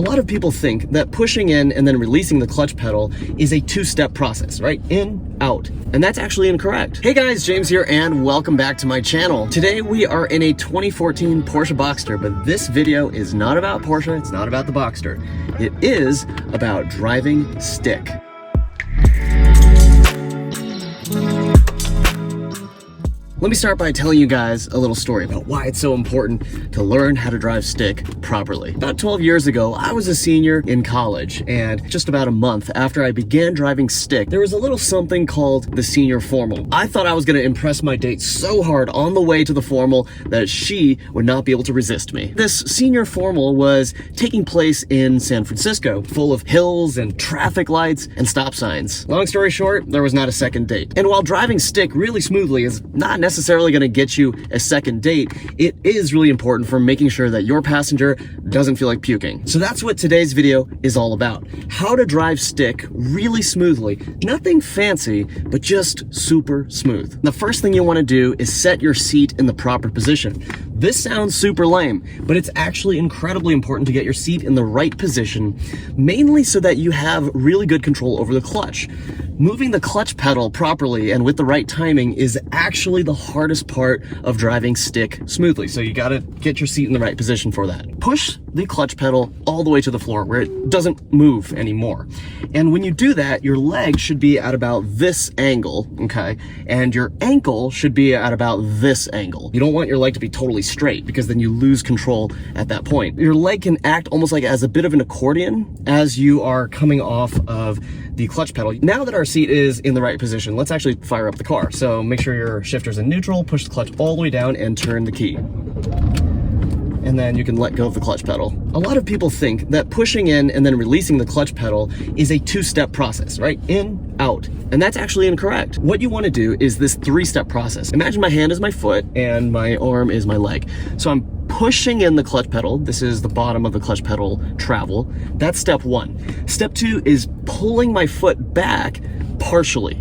lot of people think that pushing in and then releasing the clutch pedal is a two-step process, right? In, out. And that's actually incorrect. Hey guys, James here, and welcome back to my channel. Today we are in a 2014 Porsche Boxster, but this video is not about Porsche, it's not about the Boxster. It is about driving stick. Let me start by telling you guys a little story about why it's so important to learn how to drive stick properly. About 12 years ago, I was a senior in college, and just about a month after I began driving stick, there was a little something called the senior formal. I thought I was gonna impress my date so hard on the way to the formal that she would not be able to resist me. This senior formal was taking place in San Francisco, full of hills and traffic lights and stop signs. Long story short, there was not a second date. And while driving stick really smoothly is not necessarily going to get you a second date, it is really important for making sure that your passenger doesn't feel like puking. So that's what today's video is all about. How to drive stick really smoothly. Nothing fancy, but just super smooth. The first thing you want to do is set your seat in the proper position. This sounds super lame, but it's actually incredibly important to get your seat in the right position, mainly so that you have really good control over the clutch. Moving the clutch pedal properly and with the right timing is actually the hardest part of driving stick smoothly. So you gotta get your seat in the right position for that. Push the clutch pedal all the way to the floor where it doesn't move anymore. And when you do that, your leg should be at about this angle, okay? And your ankle should be at about this angle. You don't want your leg to be totally straight because then you lose control at that point. Your leg can act almost like as a bit of an accordion as you are coming off of the clutch pedal. Now that our seat is in the right position, let's actually fire up the car. So make sure your shifter's in neutral, push the clutch all the way down and turn the key. And then you can let go of the clutch pedal. A lot of people think that pushing in and then releasing the clutch pedal is a two-step process, right? In, out. And that's actually incorrect. What you want to do is this three-step process. Imagine my hand is my foot and my arm is my leg. So I'm pushing in the clutch pedal. This is the bottom of the clutch pedal travel. That's step one. Step two is pulling my foot back partially.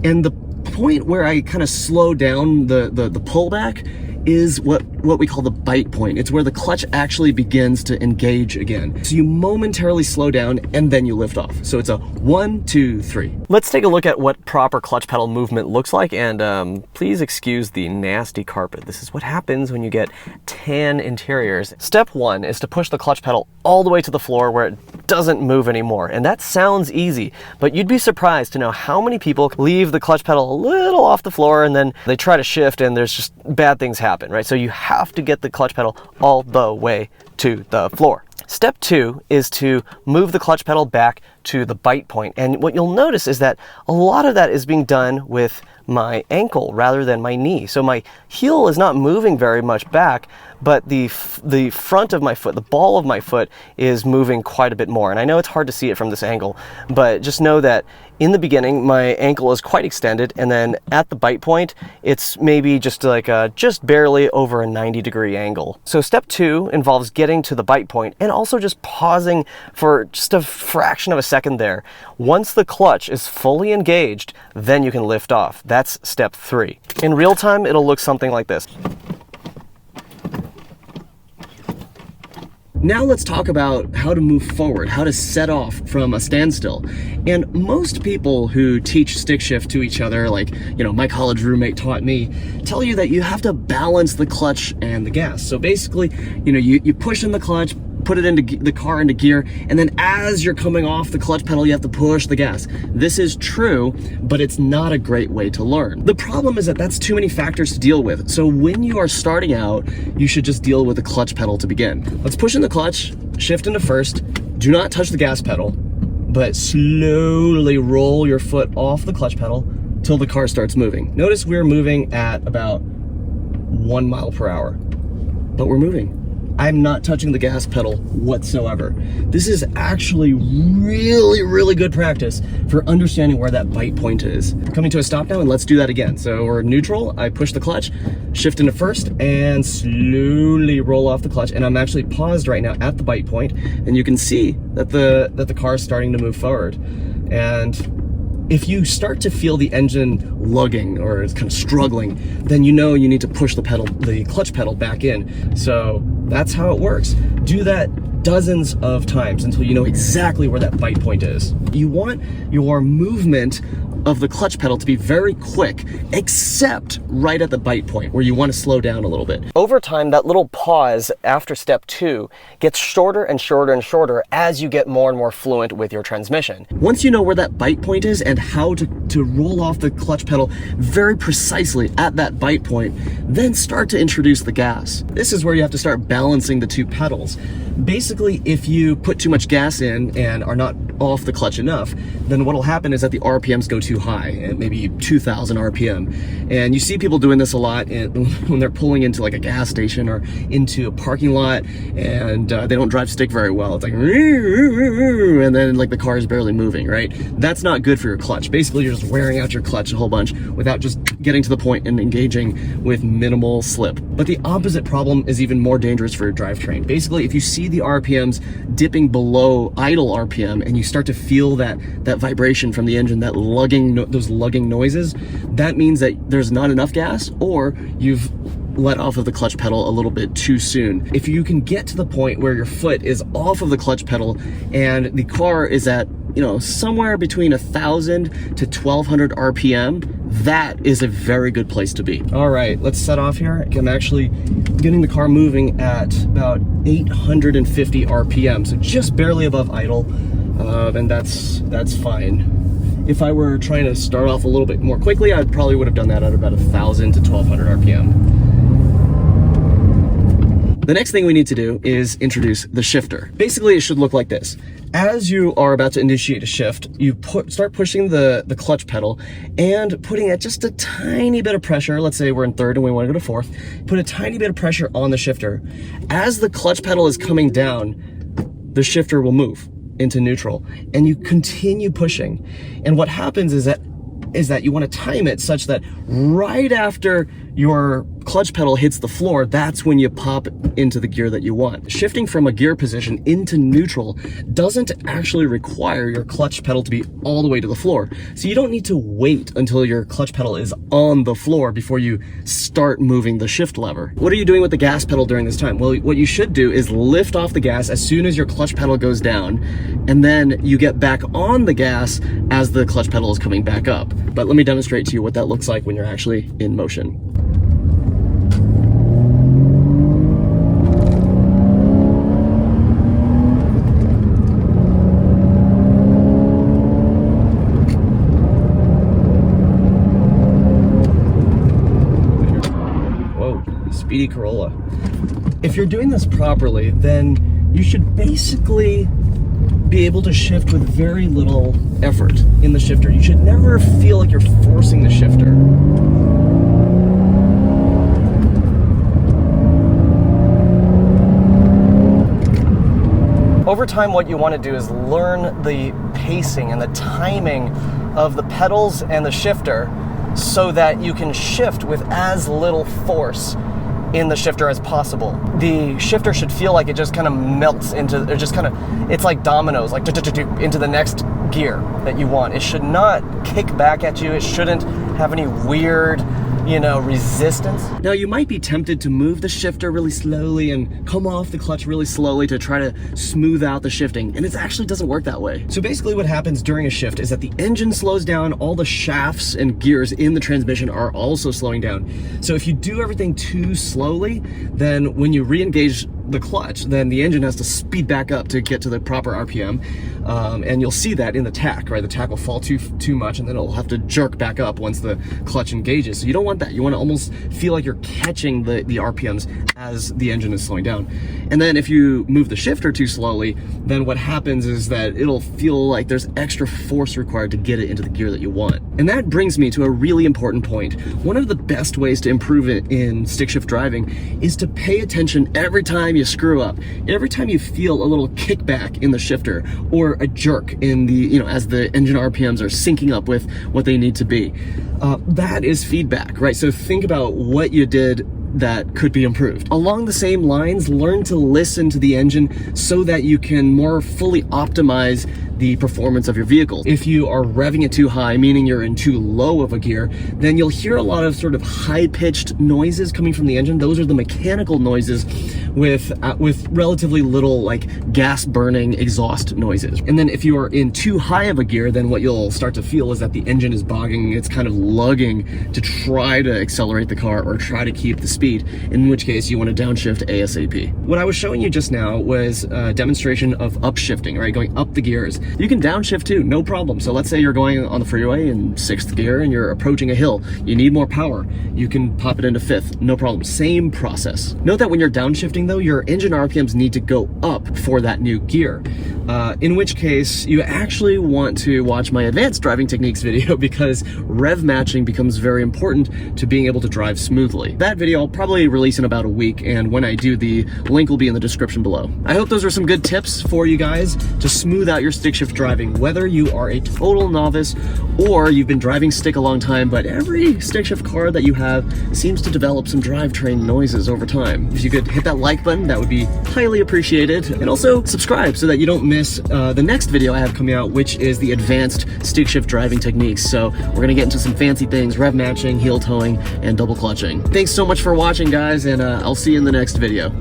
And the point where I kind of slow down the pullback is what we call the bite point. It's where the clutch actually begins to engage again. So you momentarily slow down and then you lift off. So it's a 1, 2, 3. Let's take a look at what proper clutch pedal movement looks like, and please excuse the nasty carpet. This is what happens when you get tan interiors. Step one is to push the clutch pedal all the way to the floor where it doesn't move anymore. And that sounds easy, but you'd be surprised to know how many people leave the clutch pedal a little off the floor and then they try to shift and there's just bad things happen, right? So you have to get the clutch pedal all the way to the floor. Step two is to move the clutch pedal back to the bite point. And what you'll notice is that a lot of that is being done with my ankle rather than my knee. So my heel is not moving very much back, but the front of my foot, the ball of my foot, is moving quite a bit more. And I know it's hard to see it from this angle, but just know that in the beginning, my ankle is quite extended, and then at the bite point, it's maybe just like just barely over a 90-degree angle. So step two involves getting to the bite point and also just pausing for just a fraction of a second there. Once the clutch is fully engaged, then you can lift off. That's step three. In real time, it'll look something like this. Now let's talk about how to move forward, how to set off from a standstill. And most people who teach stick shift to each other, like, my college roommate taught me, tell you that you have to balance the clutch and the gas. So basically, you push in the clutch, put it into the car into gear, and then as you're coming off the clutch pedal, you have to push the gas. This is true, but it's not a great way to learn. The problem is that that's too many factors to deal with. So when you are starting out, you should just deal with the clutch pedal to begin. Let's push in the clutch, shift into first, do not touch the gas pedal, but slowly roll your foot off the clutch pedal till the car starts moving. Notice we're moving at about 1 mile per hour, but we're moving. I'm not touching the gas pedal whatsoever. This is actually really, really good practice for understanding where that bite point is. Coming to a stop now, and let's do that again. So we're neutral, I push the clutch, shift into first, and slowly roll off the clutch. And I'm actually paused right now at the bite point, and you can see that the car is starting to move forward. And if you start to feel the engine lugging or it's kind of struggling, then you know you need to push the clutch pedal back in. So that's how it works. Do that dozens of times until you know exactly where that bite point is. You want your movement of the clutch pedal to be very quick, except right at the bite point where you want to slow down a little bit. Over time, that little pause after step 2 gets shorter and shorter and shorter as you get more and more fluent with your transmission. Once you know where that bite point is and how to roll off the clutch pedal very precisely at that bite point, then start to introduce the gas. This is where you have to start balancing the two pedals. Basically, if you put too much gas in and are not off the clutch enough, then what'll happen is that the RPMs go too high, at maybe 2,000 RPM. And you see people doing this a lot when they're pulling into like a gas station or into a parking lot, and they don't drive stick very well. It's like, and then like the car is barely moving, right? That's not good for your clutch. Basically, you're just wearing out your clutch a whole bunch without just getting to the point and engaging with minimal slip. But the opposite problem is even more dangerous for your drivetrain. Basically, if you see the RPMs dipping below idle RPM and you start to feel that vibration from the engine, that those lugging noises, that means that there's not enough gas, or you've let off of the clutch pedal a little bit too soon. If you can get to the point where your foot is off of the clutch pedal and the car is at, you know, somewhere between 1,000 to 1,200 RPM, that is a very good place to be. All right, let's set off here. I'm actually getting the car moving at about 850 RPM, so just barely above idle, and that's fine. If I were trying to start off a little bit more quickly, I probably would have done that at about 1,000 to 1,200 RPM. The next thing we need to do is introduce the shifter. Basically, it should look like this. As you are about to initiate a shift, you start pushing the clutch pedal and putting at just a tiny bit of pressure. Let's say we're in third and we want to go to fourth. Put a tiny bit of pressure on the shifter. As the clutch pedal is coming down, the shifter will move into neutral, and you continue pushing. And what happens is that you want to time it such that right after your clutch pedal hits the floor, that's when you pop into the gear that you want. Shifting from a gear position into neutral doesn't actually require your clutch pedal to be all the way to the floor. So you don't need to wait until your clutch pedal is on the floor before you start moving the shift lever. What are you doing with the gas pedal during this time? Well, what you should do is lift off the gas as soon as your clutch pedal goes down, and then you get back on the gas as the clutch pedal is coming back up. But let me demonstrate to you what that looks like when you're actually in motion. Speedy Corolla. If you're doing this properly, then you should basically be able to shift with very little effort in the shifter. You should never feel like you're forcing the shifter. Over time, what you want to do is learn the pacing and the timing of the pedals and the shifter so that you can shift with as little force in the shifter as possible. The shifter should feel like it just kind of melts into, or just kind of, it's like dominoes, like into the next gear that you want. It should not kick back at you. It shouldn't have any weird, resistance. Now, you might be tempted to move the shifter really slowly and come off the clutch really slowly to try to smooth out the shifting, and it actually doesn't work that way. So basically what happens during a shift is that the engine slows down, all the shafts and gears in the transmission are also slowing down. So if you do everything too slowly, then when you re-engage the clutch, then the engine has to speed back up to get to the proper RPM, and you'll see that in the tach, right? The tach will fall too much, and then it'll have to jerk back up once the clutch engages. So you don't want that. You want to almost feel like you're catching the RPMs as the engine is slowing down. And then if you move the shifter too slowly, then what happens is that it'll feel like there's extra force required to get it into the gear that you want. And that brings me to a really important point. One of the best ways to improve it in stick shift driving is to pay attention every time you screw up, every time you feel a little kickback in the shifter or a jerk in the, as the engine RPMs are syncing up with what they need to be. That is feedback, right? So think about what you did that could be improved. Along the same lines, learn to listen to the engine so that you can more fully optimize the performance of your vehicle. If you are revving it too high, meaning you're in too low of a gear, then you'll hear a lot of sort of high-pitched noises coming from the engine. Those are the mechanical noises with relatively little like gas burning exhaust noises. And then if you are in too high of a gear, then what you'll start to feel is that the engine is bogging, it's kind of lugging to try to accelerate the car or try to keep the speed, in which case you want to downshift ASAP. What I was showing you just now was a demonstration of upshifting, right? Going up the gears. You can downshift too, no problem. So let's say you're going on the freeway in 6th gear and you're approaching a hill. You need more power. You can pop it into 5th, no problem. Same process. Note that when you're downshifting though, your engine RPMs need to go up for that new gear. In which case, you actually want to watch my advanced driving techniques video because rev matching becomes very important to being able to drive smoothly. That video I'll probably release in about a week, and when I do, the link will be in the description below. I hope those are some good tips for you guys to smooth out your stick shift driving, whether you are a total novice or you've been driving stick a long time, but every stick shift car that you have seems to develop some drivetrain noises over time. If you could hit that like button, that would be highly appreciated. And also subscribe so that you don't miss the next video I have coming out, which is the advanced stick shift driving techniques. So we're gonna get into some fancy things, rev matching, heel towing, and double clutching. Thanks so much for watching, guys, and I'll see you in the next video.